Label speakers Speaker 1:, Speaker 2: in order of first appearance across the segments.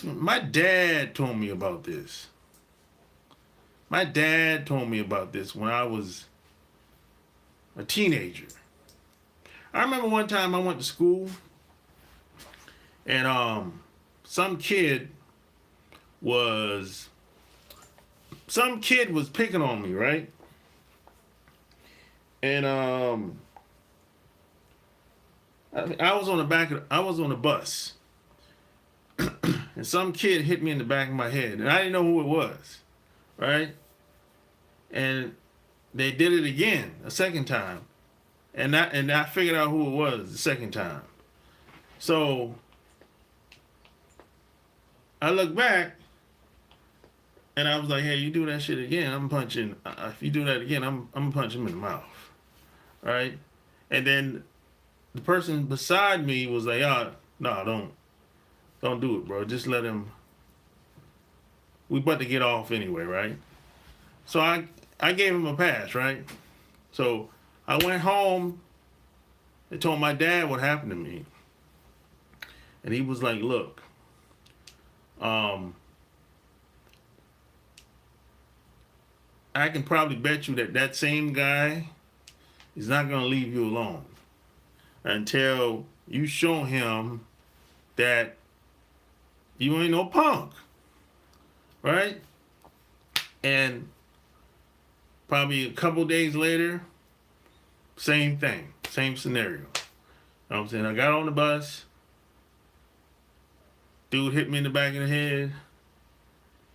Speaker 1: My dad told me about this. My dad told me about this when I was a teenager. I remember one time I went to school and some kid was picking on me, right? And I was on the bus, and some kid hit me in the back of my head, and I didn't know who it was, right? And they did it again a second time, and I figured out who it was the second time. So I look back, and I was like, "Hey, you do that shit again, I'm punching. If you do that again, I'm gonna punch him in the mouth, right?" And then the person beside me was like, "Oh, no, don't do it, bro. Just let him. We about to get off anyway, right?" So I gave him a pass, right? So I went home and told my dad what happened to me, and he was like, "Look, I can probably bet you that same guy is not gonna leave you alone until you show him that you ain't no punk, right?" And probably a couple days later, same thing, same scenario. You know what I'm saying? I got on the bus, dude hit me in the back of the head,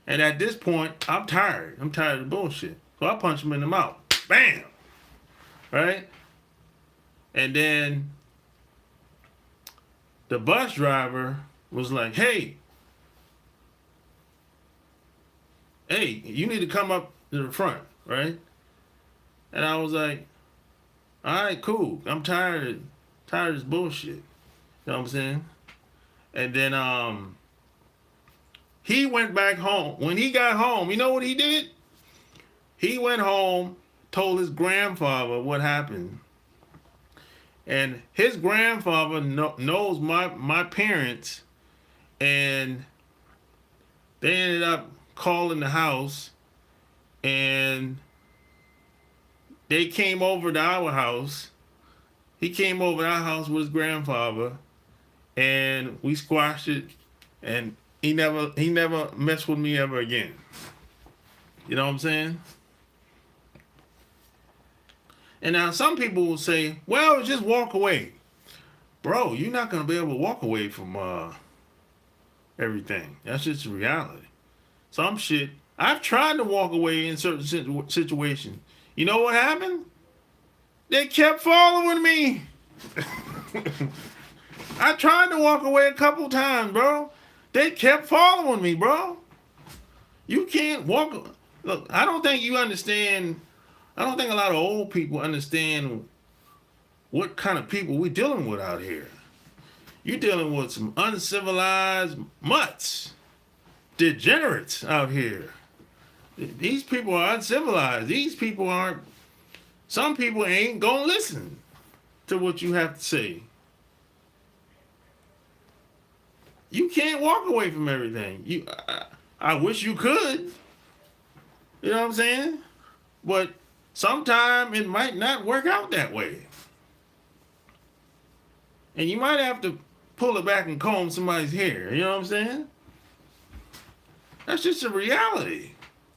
Speaker 1: and at this point, I'm tired. I'm tired of the bullshit. So I punched him in the mouth. Bam! Right? And then the bus driver was like, hey, you need to come up to the front, right? And I was like, all right, cool. I'm tired of this bullshit. You know what I'm saying? And then he went back home. When he got home, you know what he did? He went home, told his grandfather what happened. And his grandfather knows my parents, and they ended up calling the house, and they came over to our house. He came over to our house with his grandfather, and we squashed it, and he never messed with me ever again. You know what I'm saying? And now some people will say, well, just walk away. Bro, you're not going to be able to walk away from everything. That's just reality. Some shit, I've tried to walk away in certain situations. You know what happened? They kept following me. I tried to walk away a couple times, bro. They kept following me, bro. You can't walk. Look, I don't think you understand. I don't think a lot of old people understand what kind of people we're dealing with out here. You're dealing with some uncivilized mutts, degenerates out here. These people are uncivilized. These people aren't. Some people ain't gonna listen to what you have to say. You can't walk away from everything. I wish you could. You know what I'm saying? But sometimes it might not work out that way. And you might have to pull it back and comb somebody's hair. You know what I'm saying? That's just a reality.